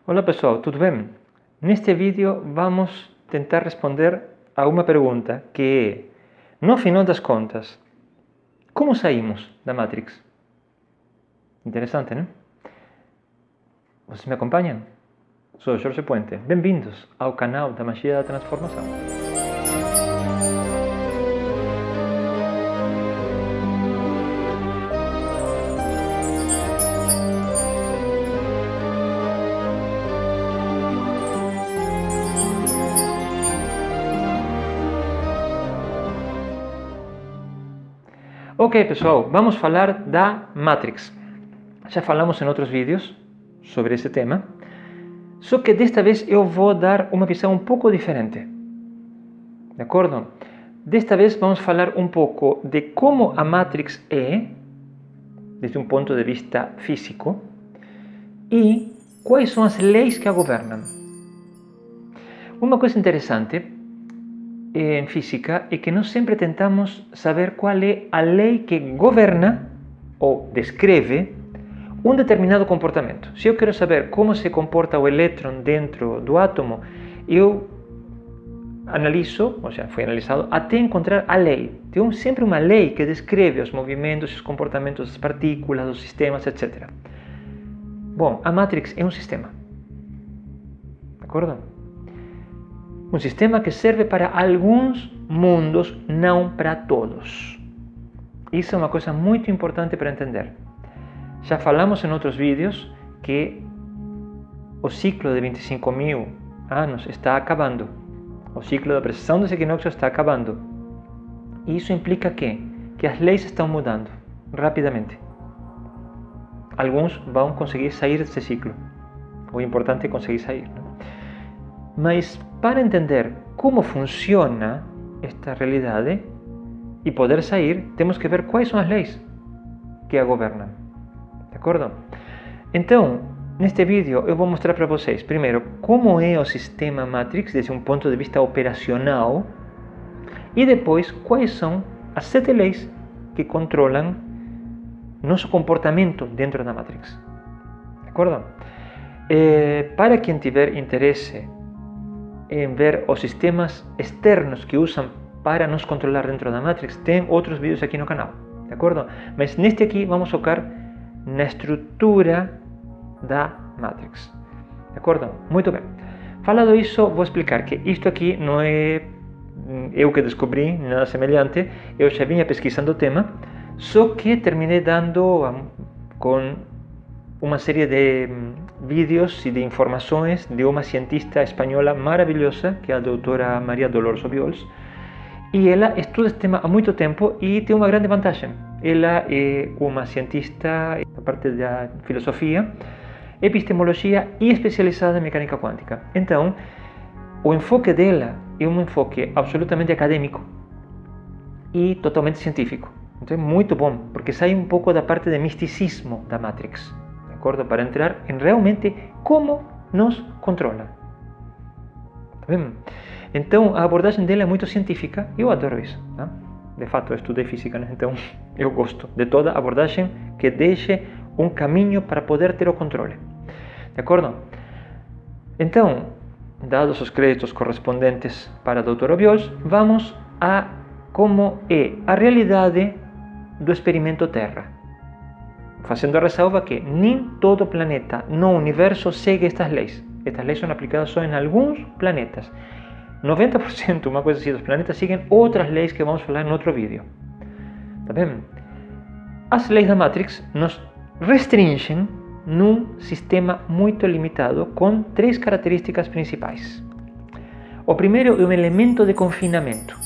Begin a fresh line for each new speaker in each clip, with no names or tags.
Olá pessoal, tudo bem? Neste vídeo vamos tentar responder a uma pergunta que é, no final das contas, como saímos da Matrix? Interessante, não? Vocês me acompanham? Sou Jorge Puente. Bem-vindos ao canal da Magia da Transformação. Ok, pessoal, vamos falar da Matrix. Já falamos em outros vídeos sobre esse tema, só que desta vez eu vou dar uma visão um pouco diferente. De acordo? Desta vez vamos falar um pouco de como a Matrix é, desde um ponto de vista físico, e quais são as leis que a governam. Uma coisa interessante em física é que nós sempre tentamos saber qual é a lei que governa ou descreve um determinado comportamento. Se eu quero saber como se comporta o elétron dentro do átomo, eu analiso, ou seja, foi analisado até encontrar a lei. Tem sempre uma lei que descreve os movimentos, os comportamentos das partículas, dos sistemas, etc. Bom, a Matrix é um sistema. De acordo? Um sistema que serve para alguns mundos, não para todos. Isso é uma coisa muito importante para entender. Já falamos em outros vídeos que o ciclo de 25.000 anos está acabando. O ciclo da precessão dos equinócios está acabando. E isso implica que as leis estão mudando rapidamente. Alguns vão conseguir sair desse ciclo. O importante é conseguir sair, não? Mas para entender como funciona esta realidade e poder sair, temos que ver quais são as leis que a governam. De acordo? Então, neste vídeo eu vou mostrar para vocês, primeiro, como é o sistema Matrix desde um ponto de vista operacional e depois quais são as 7 leis que controlam nosso comportamento dentro da Matrix. De acordo? Para quem tiver interesse em ver os sistemas externos que usam para nos controlar dentro da Matrix, tem outros vídeos aqui no canal, de acordo? Mas neste aqui vamos focar na estrutura da Matrix, de acordo? Muito bem. Falado isso, vou explicar que isto aqui não é eu que descobri, nada semelhante, eu já vinha pesquisando o tema, só que terminei dando com uma série de vídeos e de informações de uma cientista espanhola maravilhosa, que é a doutora Maria Dolores Obiols, e ela estuda este tema há muito tempo e tem uma grande vantagem. Ela é uma cientista na parte da filosofia, epistemologia e especializada em mecânica quântica. Então, o enfoque dela é um enfoque absolutamente acadêmico e totalmente científico. Então é muito bom, porque sai um pouco da parte de misticismo da Matrix, de acordo? Para entrar em realmente como nos controla. Tá bem? Então a abordagem dela é muito científica e eu adoro isso. Tá? De fato, eu estudei física, né? Então eu gosto de toda abordagem que deixe um caminho para poder ter o controle. De acordo? Então, dados os créditos correspondentes para a doutora Obiols, vamos a como é a realidade do experimento Terra. Fazendo a ressalva que nem todo planeta no universo segue estas leis. Estas leis são aplicadas só em alguns planetas. 90%, uma coisa assim, dos planetas seguem outras leis que vamos falar em outro vídeo. Tá bem? As leis da Matrix nos restringem num sistema muito limitado com 3 características principais. O primeiro é um elemento de confinamento.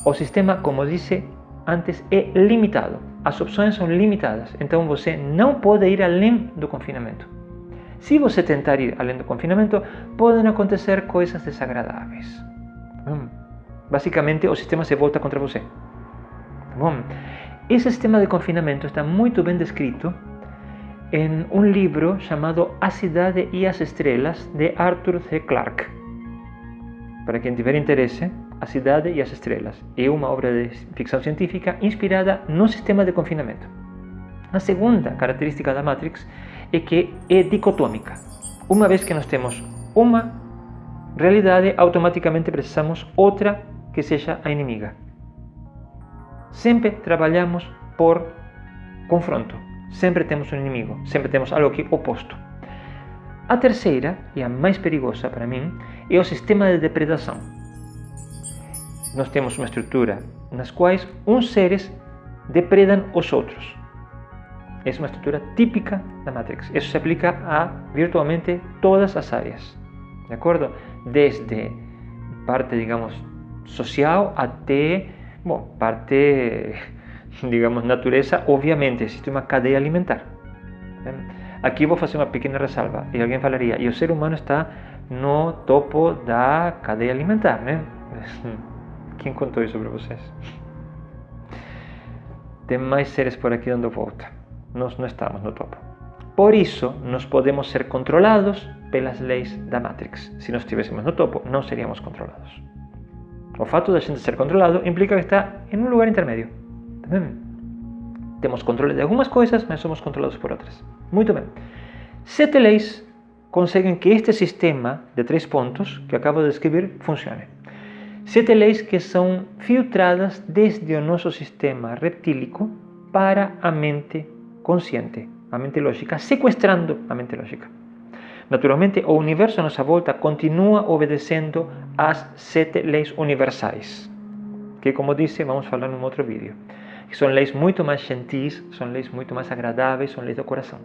O sistema, como disse antes, é limitado. As opções são limitadas, então você não pode ir além do confinamento. Se você tentar ir além do confinamento, podem acontecer coisas desagradáveis. Basicamente, o sistema se volta contra você. Bom, esse sistema de confinamento está muito bem descrito em um livro chamado A Cidade e as Estrelas, de Arthur C. Clarke. Para quem tiver interesse, A Cidade e as Estrelas é uma obra de ficção científica inspirada no sistema de confinamento. A segunda característica da Matrix é que é dicotômica. Uma vez que nós temos uma realidade, automaticamente precisamos outra que seja a inimiga. Sempre trabalhamos por confronto. Sempre temos um inimigo, sempre temos algo que oposto. A terceira, e a mais perigosa para mim, é o sistema de depredação. Nós temos uma estrutura nas quais uns seres depredam os outros. É uma estrutura típica da Matrix. Isso se aplica a virtualmente todas as áreas. De acordo? Desde parte, digamos, social até, parte, digamos, natureza. Obviamente, existe uma cadeia alimentar. Aqui vou fazer uma pequena ressalva. E alguém falaria, e o ser humano está no topo da cadeia alimentar, né? Quem contou isso para vocês? Tem mais seres por aqui dando volta. Nós não estamos no topo. Por isso, nós podemos ser controlados pelas leis da Matrix. Se nós estivéssemos no topo, não seríamos controlados. O fato de a gente ser controlado implica que está em um lugar intermédio. Temos controle de algumas coisas, mas somos controlados por outras. Muito bem. 7 leis conseguem que este sistema de 3 pontos que acabo de descrever funcione. 7 leis que são filtradas desde o nosso sistema reptílico para a mente consciente, a mente lógica, sequestrando a mente lógica. Naturalmente, o universo à nossa volta continua obedecendo às 7 leis universais, que, como disse, vamos falar num outro vídeo. São leis muito mais gentis, são leis muito mais agradáveis, são leis do coração.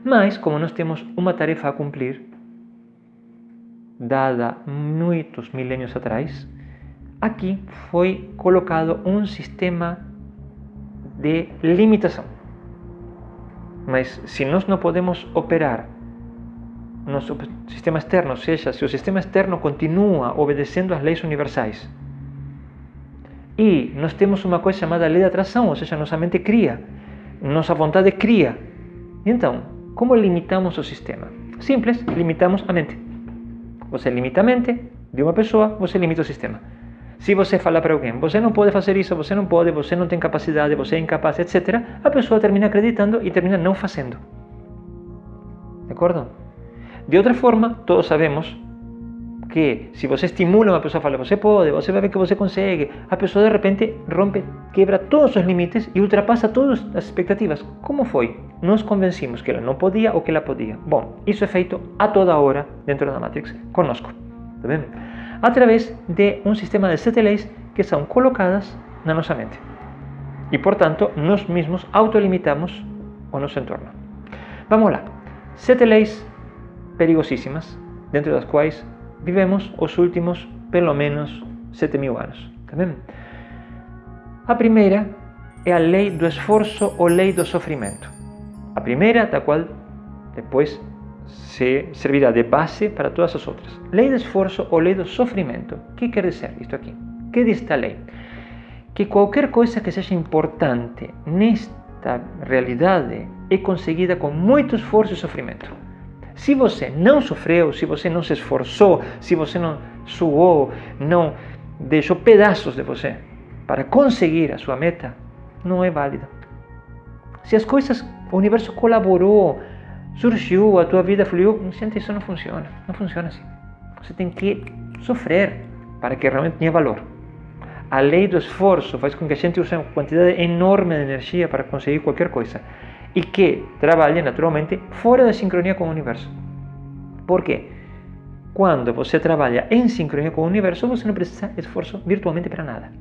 Mas, como nós temos uma tarefa a cumprir, dada muitos milênios atrás, aqui foi colocado um sistema de limitação. Mas se nós não podemos operar no nosso sistema externo, ou seja, se o sistema externo continua obedecendo às leis universais, e nós temos uma coisa chamada lei da atração, ou seja, nossa mente cria, nossa vontade cria. Então, como limitamos o sistema? Simples, limitamos a mente. Você limita a mente de uma pessoa, você limita o sistema. Se você fala para alguém, você não pode fazer isso, você não tem capacidade, você é incapaz, etc., a pessoa termina acreditando e termina não fazendo. De acordo? De outra forma, todos sabemos que se você estimula uma pessoa, fala, você pode, você vai ver que você consegue, a pessoa de repente rompe, quebra todos os limites e ultrapassa todas as expectativas. Como foi? Nos convencimos que ela não podia ou que ela podia. Bom, isso é feito a toda hora dentro da Matrix, conosco. Tá vendo? Através de um sistema de 7 leis que são colocadas na nossa mente. E, portanto, nós mesmos autolimitamos o nosso entorno. Vamos lá. 7 leis perigosíssimas, dentro das quais vivemos os últimos, pelo menos, 7.000 anos. Tá vendo? A primeira é a lei do esforço ou lei do sofrimento. A primeira, da qual depois se servirá de base para todas as outras. Lei do esforço ou lei do sofrimento. O que quer dizer isto aqui? O que diz esta lei? Que qualquer coisa que seja importante nesta realidade é conseguida com muito esforço e sofrimento. Se você não sofreu, se você não se esforçou, se você não suou, não deixou pedaços de você para conseguir a sua meta, não é válida. Se as coisas, o universo colaborou, surgiu, a tua vida fluiu, gente, isso não funciona. Não funciona assim. Você tem que sofrer para que realmente tenha valor. A lei do esforço faz com que a gente use uma quantidade enorme de energia para conseguir qualquer coisa e que trabalhe naturalmente fora da sincronia com o universo. Por quê? Quando você trabalha em sincronia com o universo, você não precisa de esforço virtualmente para nada.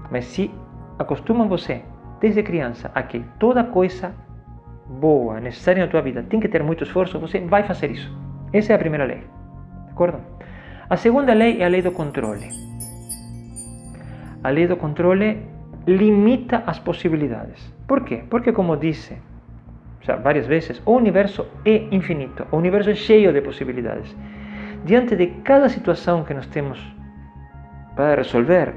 Mas se acostuma você, desde criança, a que toda coisa boa, necessária na tua vida, tem que ter muito esforço, você vai fazer isso. Essa é a primeira lei. De acordo? A segunda lei é a lei do controle. A lei do controle limita as possibilidades. Por quê? Porque, como disse várias vezes, o universo é infinito. O universo é cheio de possibilidades. Diante de cada situação que nós temos para resolver,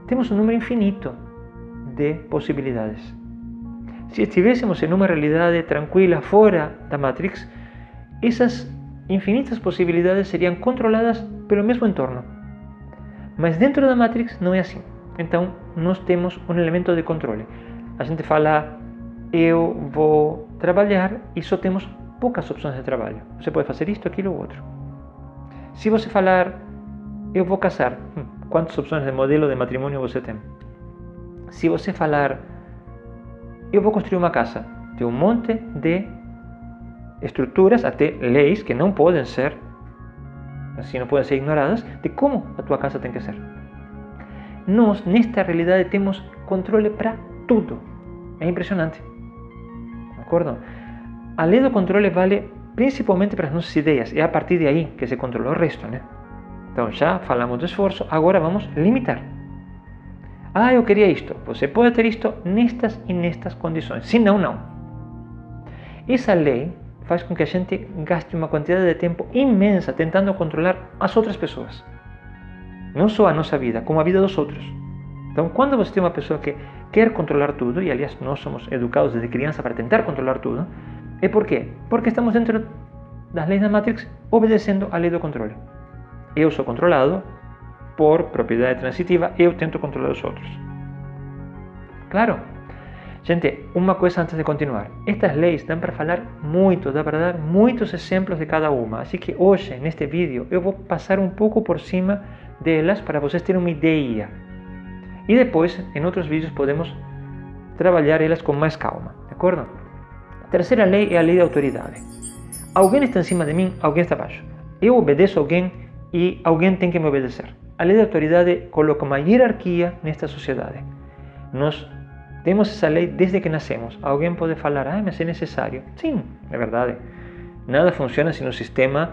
temos um número infinito de possibilidades. Se estivéssemos em uma realidade tranquila fora da Matrix, essas infinitas possibilidades seriam controladas pelo mesmo entorno. Mas dentro da Matrix não é assim. Então, nós temos um elemento de controle. A gente fala, eu vou trabalhar e só temos poucas opções de trabalho. Você pode fazer isto, aquilo ou outro. Se você falar, eu vou casar, quantas opções de modelo de matrimônio você tem? Se você falar, eu vou construir uma casa, tem um monte de estruturas, até leis que não podem ser, assim, não podem ser ignoradas, de como a tua casa tem que ser. Nós, nesta realidade, temos controle para tudo. É impressionante. De acordo? A lei do controle vale principalmente para as nossas ideias. É a partir de aí que se controla o resto, né? Então, já falamos do esforço, agora vamos limitar. Ah, eu queria isto. Você pode ter isto nestas e nestas condições. Se não, não. Essa lei faz com que a gente gaste uma quantidade de tempo imensa tentando controlar as outras pessoas. Não só a nossa vida, como a vida dos outros. Então, quando você tem uma pessoa que quer controlar tudo, e aliás nós somos educados desde criança para tentar controlar tudo, é por quê? Porque estamos dentro das leis da Matrix, obedecendo à lei do controle. Eu sou controlado por propriedade transitiva, eu tento controlar os outros. Claro? Gente, uma coisa antes de continuar. Estas leis dão para falar muito, dá para dar muitos exemplos de cada uma. Assim que hoje, neste vídeo, eu vou passar um pouco por cima delas para vocês terem uma ideia. E depois, em outros vídeos, podemos trabalhar elas com mais calma. De acordo? A terceira lei é a lei da autoridade. Alguém está em cima de mim, alguém está abaixo. Eu obedeço a alguém e alguém tem que me obedecer. A lei da autoridade coloca uma hierarquia nesta sociedade. Nós temos essa lei desde que nascemos. Alguém pode falar, mas é necessário. Sim, é verdade. Nada funciona sem um sistema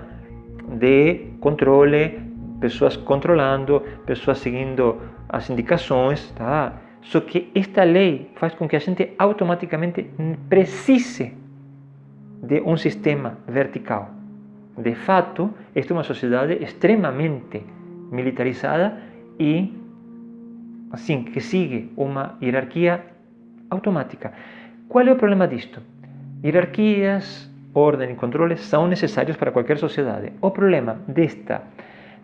de controle, pessoas controlando, pessoas seguindo as indicações, tá? Só que esta lei faz com que a gente automaticamente precise de um sistema vertical. De fato, esta é uma sociedade extremamente militarizada e assim que sigue uma hierarquia automática. Qual é o problema disto? Hierarquias, ordem e controle são necessários para qualquer sociedade. O problema desta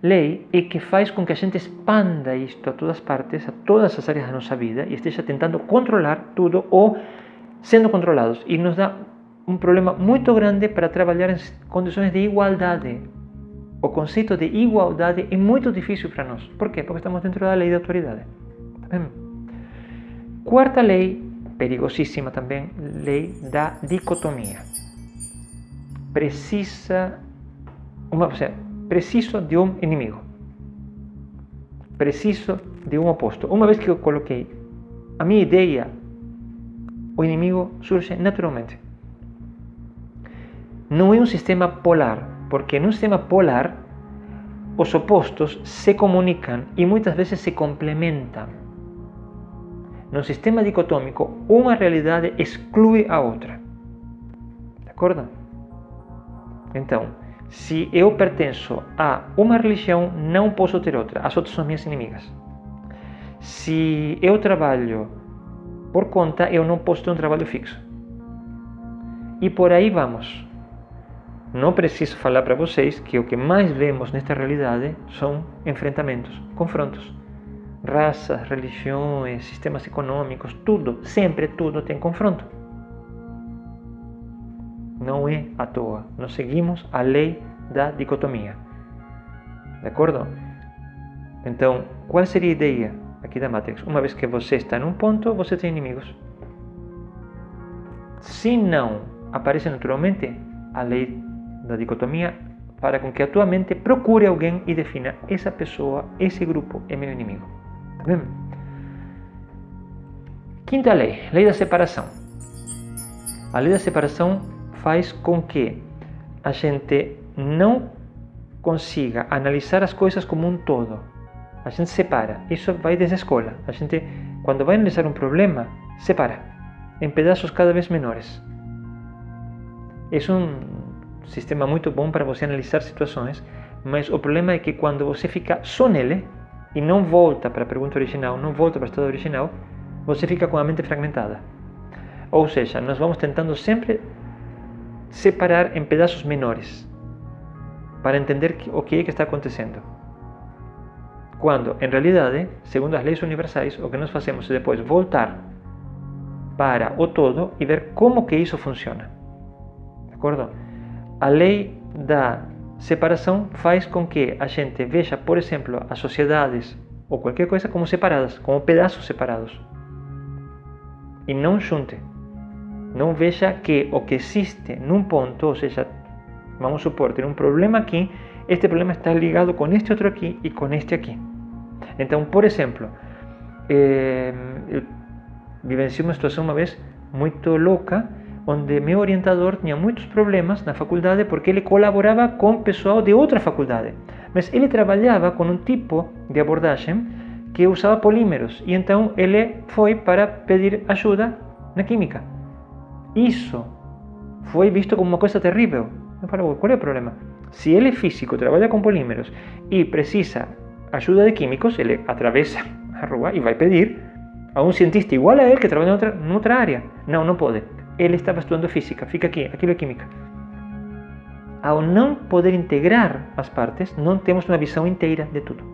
lei é que faz com que a gente expanda isto a todas partes, a todas as áreas da nossa vida e esteja tentando controlar tudo ou sendo controlados. E nos dá um problema muito grande para trabalhar em condições de igualdade. O conceito de igualdade é muito difícil para nós. Por quê? Porque estamos dentro da lei da autoridade. Quarta lei, perigosíssima também, lei da dicotomia. Preciso de um inimigo. Preciso de um oposto. Uma vez que eu coloquei a minha ideia, o inimigo surge naturalmente. Não é um sistema polar, porque num sistema polar os opostos se comunicam e muitas vezes se complementam. No sistema dicotômico, uma realidade exclui a outra. De acordo? Então, se eu pertenço a uma religião, não posso ter outra. As outras são minhas inimigas. Se eu trabalho por conta, eu não posso ter um trabalho fixo. E por aí vamos. Não preciso falar para vocês que o que mais vemos nesta realidade são enfrentamentos, confrontos. Raças, religiões, sistemas econômicos, tudo, sempre tudo tem confronto. Não é à toa. Nós seguimos a lei da dicotomia. De acordo? Então, qual seria a ideia aqui da Matrix? Uma vez que você está num ponto, você tem inimigos. Se não aparece naturalmente a lei da dicotomia, para com que a tua mente procure alguém e defina essa pessoa, esse grupo é meu inimigo. Tá vendo? Quinta lei, lei da separação. A lei da separação faz com que a gente não consiga analisar as coisas como um todo. A gente separa. Isso vai desde a escola. A gente, quando vai analisar um problema, separa em pedaços cada vez menores. É um sistema muito bom para você analisar situações, mas o problema é que quando você fica só nele e não volta para a pergunta original, não volta para o estado original, você fica com a mente fragmentada. Ou seja, nós vamos tentando sempre separar em pedaços menores para entender o que é que está acontecendo. Quando, em realidade, segundo as leis universais, o que nós fazemos é depois voltar para o todo e ver como que isso funciona. De acordo? a lei da separação faz com que a gente veja, por exemplo, as sociedades ou qualquer coisa como separadas, como pedaços separados. E não junte. Não veja que o que existe num ponto, ou seja, vamos supor, tem um problema aqui, este problema está ligado com este outro aqui e com este aqui. Então, por exemplo, eu vivenciei uma situação uma vez muito louca, onde meu orientador tinha muitos problemas na faculdade porque ele colaborava com pessoal de outra faculdade. Mas ele trabalhava com um tipo de abordagem que usava polímeros, e então ele foi para pedir ajuda na química. Isso foi visto como uma coisa terrível. Eu falei, qual é o problema? Se ele é físico, trabalha com polímeros e precisa ajuda de químicos, ele atravessa a rua e vai pedir a um cientista igual a ele que trabalha em outra área. Não pode. Ele estava estudando física, fica aqui, aquilo é química. Ao não poder integrar as partes, não temos uma visão inteira de tudo.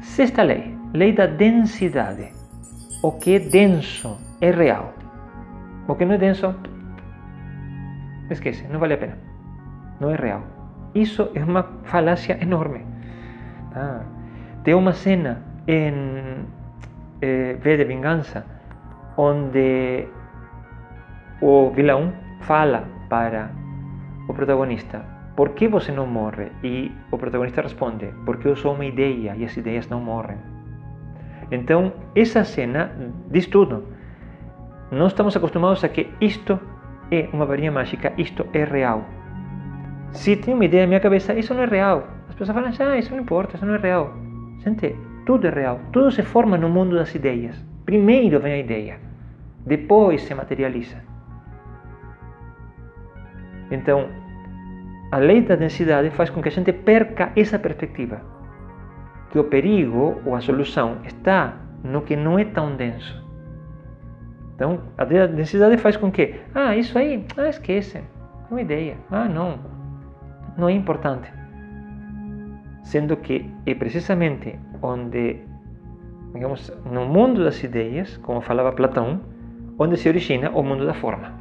Sexta lei, lei da densidade. O que é denso é real. O que não é denso, esquece, não vale a pena. Não é real. Isso é uma falácia enorme. Tem uma cena em V de Vingança, onde o vilão fala para o protagonista: por que você não morre? E o protagonista responde: porque eu sou uma ideia e as ideias não morrem. Então, essa cena diz tudo. Nós estamos acostumados a que isto é uma varinha mágica, isto é real. Se tem uma ideia na minha cabeça, isso não é real. As pessoas falam, isso não importa, isso não é real. Gente, tudo é real. Tudo se forma no mundo das ideias. Primeiro vem a ideia, depois se materializa. Então, a lei da densidade faz com que a gente perca essa perspectiva, que o perigo ou a solução está no que não é tão denso. Então, a lei da densidade faz com que, isso aí, esquece, é uma ideia, não é importante. Sendo que é precisamente onde, digamos, no mundo das ideias, como falava Platão, onde se origina o mundo da forma.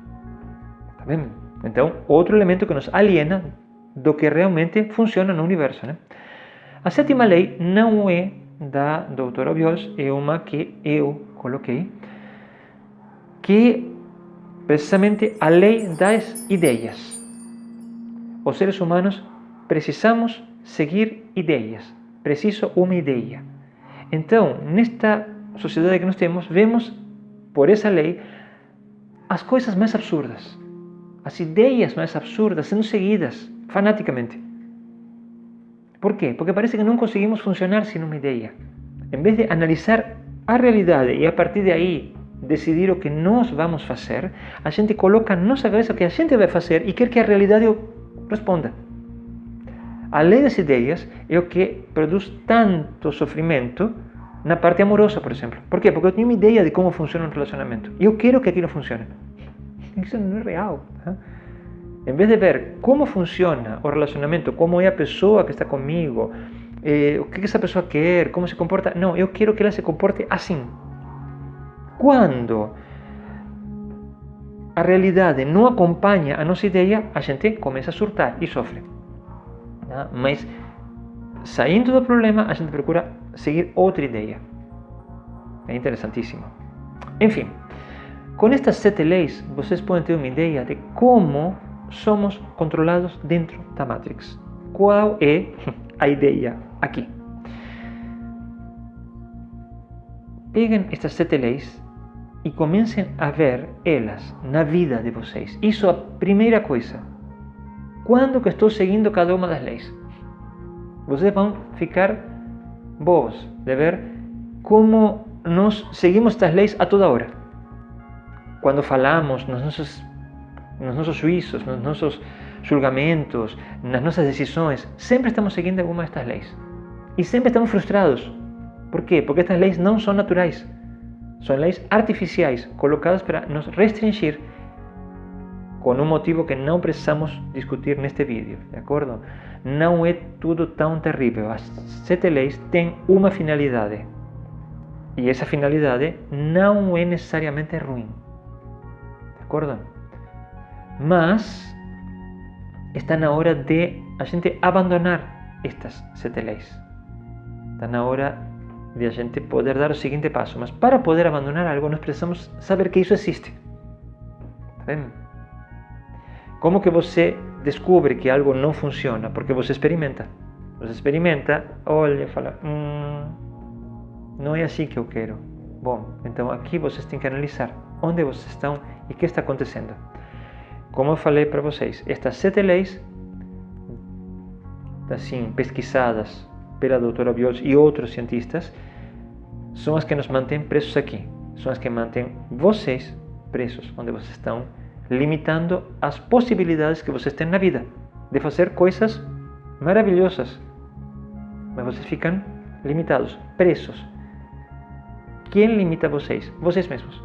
Tá vendo? Então, outro elemento que nos aliena do que realmente funciona no universo, né? A sétima lei não é da doutora Obiols, é uma que eu coloquei, que é precisamente a lei das ideias. Os seres humanos precisamos seguir ideias. Preciso uma ideia. Então, nesta sociedade que nós temos, vemos, por essa lei, as coisas mais absurdas, as ideias mais absurdas sendo seguidas fanaticamente. Por quê? Porque parece que não conseguimos funcionar sem uma ideia. Em vez de analisar a realidade e a partir de aí decidir o que nós vamos fazer, a gente coloca na nossa cabeça o que a gente vai fazer e quer que a realidade responda. A lei das ideias é o que produz tanto sofrimento na parte amorosa, por exemplo. Por quê? Porque eu tenho uma ideia de como funciona um relacionamento e eu quero que aquilo funcione. Isso não é real. Em vez de ver como funciona o relacionamento, como é a pessoa que está comigo, o que essa pessoa quer, como se comporta, não, eu quero que ela se comporte assim. Quando a realidade não acompanha a nossa ideia, a gente começa a surtar e sofre. Mas, saindo do problema, a gente procura seguir outra ideia. É interessantíssimo. Enfim, com estas 7 leis, vocês podem ter uma ideia de como somos controlados dentro da Matrix. Qual é a ideia aqui? Peguem estas 7 leis e comecem a ver elas na vida de vocês. Isso é a primeira coisa. Quando que estou seguindo cada uma das leis? Vocês vão ficar bobos de ver como nós seguimos estas leis a toda hora. Quando falamos nos nossos juízos, nos nossos julgamentos, nas nossas decisões, sempre estamos seguindo alguma destas leis. E sempre estamos frustrados. Por quê? Porque estas leis não são naturais. São leis artificiais, colocadas para nos restringir, com um motivo que não precisamos discutir neste vídeo, de acordo? Não é tudo tão terrível. As 7 leis têm uma finalidade. E essa finalidade não é necessariamente ruim. De acordo? Mas está na hora de a gente abandonar estas 7 leis. Está na hora de a gente poder dar o seguinte passo. Mas para poder abandonar algo, nós precisamos saber que isso existe. Tá vendo? Como que você descobre que algo não funciona? Porque você experimenta. Você experimenta, olha e fala, não é assim que eu quero. Bom, então aqui vocês têm que analisar onde vocês estão e o que está acontecendo. Como eu falei para vocês, estas 7 leis, assim, pesquisadas pela doutora Biols e outros cientistas, são as que nos mantêm presos aqui. São as que mantêm vocês presos, onde vocês estão, limitando as possibilidades que vocês têm na vida de fazer coisas maravilhosas. Mas vocês ficam limitados, presos. Quem limita vocês? Vocês mesmos.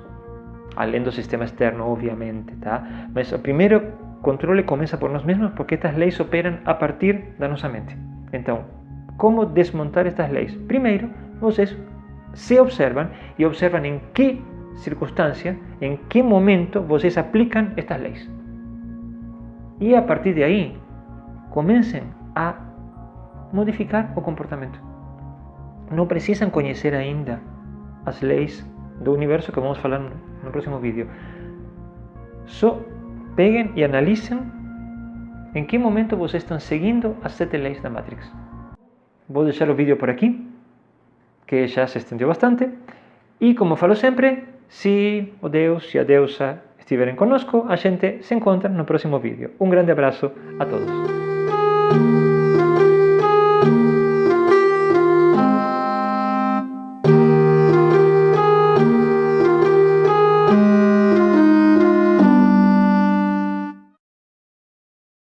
Além do sistema externo, obviamente, tá? Mas o primeiro controle começa por nós mesmos, porque estas leis operam a partir da nossa mente. Então, como desmontar estas leis? Primeiro, vocês se observam e observam em que circunstância, em que momento vocês aplicam estas leis. E a partir de aí, comecem a modificar o comportamento. Não precisam conhecer ainda as leis do universo que vamos falar no próximo vídeo. Só peguem e analisem em que momento vocês estão seguindo as 7 leis da Matrix. Vou deixar o vídeo por aqui, que já se estendeu bastante. E como falo sempre, se o Deus e a deusa estiverem conosco, a gente se encontra no próximo vídeo. Um grande abraço a todos.